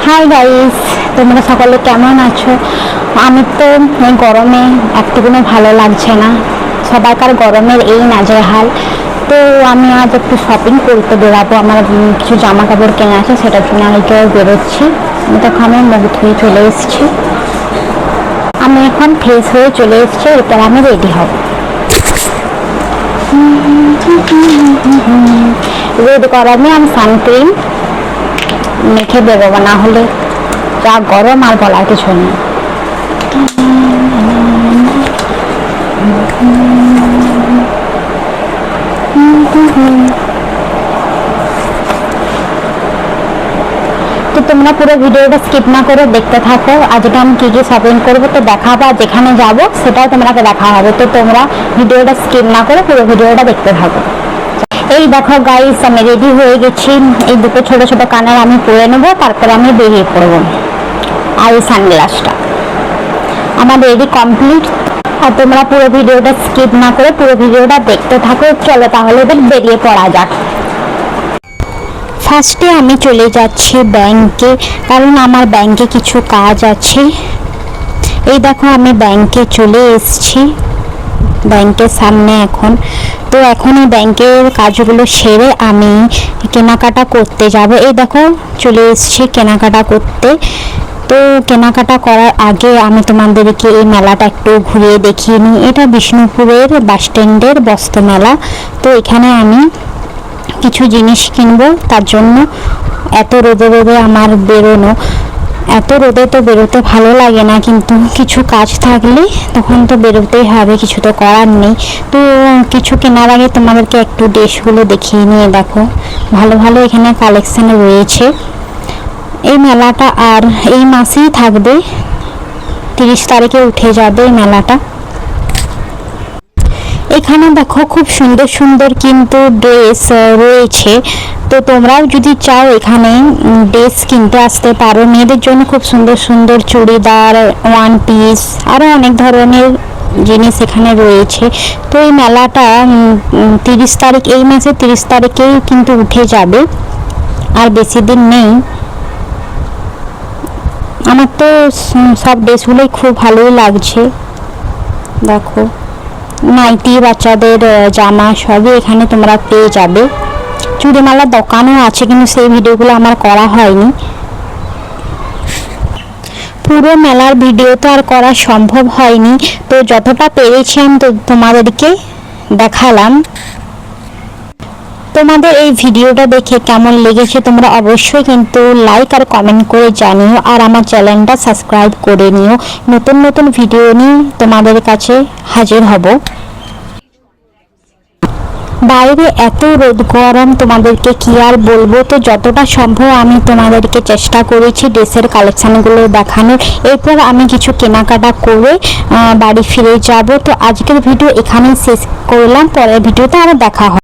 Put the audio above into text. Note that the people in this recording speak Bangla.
হাই গাইস, তোমরা সকলে কেমন আছো? আমি তো এই গরমে একটুকুনো ভালো লাগছে না। সবাইকার গরমের এই নাজেহাল। তো আমি আজ একটু শপিং করতে বেরাবো। আমার কিছু জামা কাপড় কেনা আছে, সেটার জন্য আমি কেউ বেরোচ্ছি। দেখো আমি মুখ ধুয়ে চলে এসেছি। আমি এখন ফ্রেশ হয়ে চলে এসেছি, এরপর আমি রেডি হব। রেড গরমে আমি সানক্রিম মেখে বেরোবো, না হলে যা গরম আর বলার কিছু নেই। তো তোমরা পুরো ভিডিওটা স্কিপ না করে দেখতে থাকো। আজকে আমি কি কি শপিং করবো তো দেখাবো, আর যেখানে যাবো সেটাও তোমাকে দেখা হবে। তো তোমরা ভিডিওটা স্কিপ না করে পুরো ভিডিওটা দেখতে থাকো। এই দেখো গাইস, আমি রেডি হয়ে গেছি। এই দুটো ছোট ছোট কানের আমি পরে নেবো, তারপর আমি বেরিয়ে পড়বো। আর এই সানগ্লাসটা আমার রেডি কমপ্লিট। আর তোমরা পুরো ভিডিওটা স্কিপ না করে পুরো ভিডিওটা দেখতে থাকো। চলো তাহলে এবার বেরিয়ে পড়া যাক। ফার্স্টে আমি চলে যাচ্ছি ব্যাংকে, কারণ আমার ব্যাংকে কিছু কাজ আছে। এই দেখো আমি ব্যাংকে চলে এসেছি, ব্যাংকের সামনে এখন। তো এখন এই ব্যাংকের কাজগুলো সেরে আমি কেনাকাটা করতে যাব। এই দেখো চলে এসেছি কেনাকাটা করতে। তো কেনাকাটা করার আগে আমি তোমাদেরকে এই মেলাটা একটু ঘুরিয়ে দেখিয়ে নিই। এটা বিষ্ণুপুরের বাস স্ট্যান্ডের বস্ত্র মেলা। তো এখানে আমি কিছু জিনিস কিনবো, তার জন্য এত রোদে রোদে আমার বেরোনো। এত রোদে তো বেরোতে ভালো লাগে না, কিন্তু কিছু কাজ থাকলে তখন তো বেরোতেই হবে, কিছু তো করার নেই। তো কিছু কেনার আগে তোমাদেরকে একটু ড্রেসগুলো দেখিয়ে নিয়ে দেখো, ভালো ভালো এখানে কালেকশন রয়েছে। এই মেলাটা আর এই মাসেই থাকবে, 30 তারিখে উঠে যাবে এই মেলাটা। এখানে দেখো খুব সুন্দর সুন্দর কিন্তু ড্রেস রয়েছে। তো তোমরাও যদি চাও এখানে ড্রেস কিনতে আসতে পারো। মেয়েদের জন্য খুব সুন্দর সুন্দর চুড়িদার, ওয়ান পিস, আরও অনেক ধরনের জিনিস এখানে রয়েছে। তো এই মেলাটা 30 তারিখ, এই মাসে 30 তারিখেই কিন্তু উঠে যাবে, আর বেশি দিন নেই। আমার তো সব ড্রেসগুলোই খুব ভালোই লাগছে। দেখো নাইটি, বাচ্চাদের জামা সবই এখানে তোমরা পেয়ে যাবে। চুড়িমালার দোকানও আছে, কিন্তু সেই ভিডিওগুলো আমার করা হয়নি। পুরো মেলার ভিডিও তো আর করা সম্ভব হয়নি, তো যতটা পেরেছি আমি তো তোমাদেরকে দেখালাম। তোমাদের এই ভিডিওটা দেখে কেমন লেগেছে তোমরা অবশ্যই কিন্তু লাইক আর কমেন্ট করে জানিও, আর আমার চ্যানেলটা সাবস্ক্রাইব করে নিও। নতুন নতুন ভিডিও নিয়ে তোমাদের কাছে হাজির হব। বাইরে এত রোদ গরম, তোমাদেরকে কি আর বলবো। তো যতটা সম্ভব আমি তোমাদেরকে চেষ্টা করেছি ড্রেসের কালেকশানগুলো দেখানোর। এরপর আমি কিছু কেনাকাটা করে বাড়ি ফিরে যাব। তো আজকের ভিডিও এখানেই শেষ করলাম, পরের ভিডিওতে আবার দেখা হবে।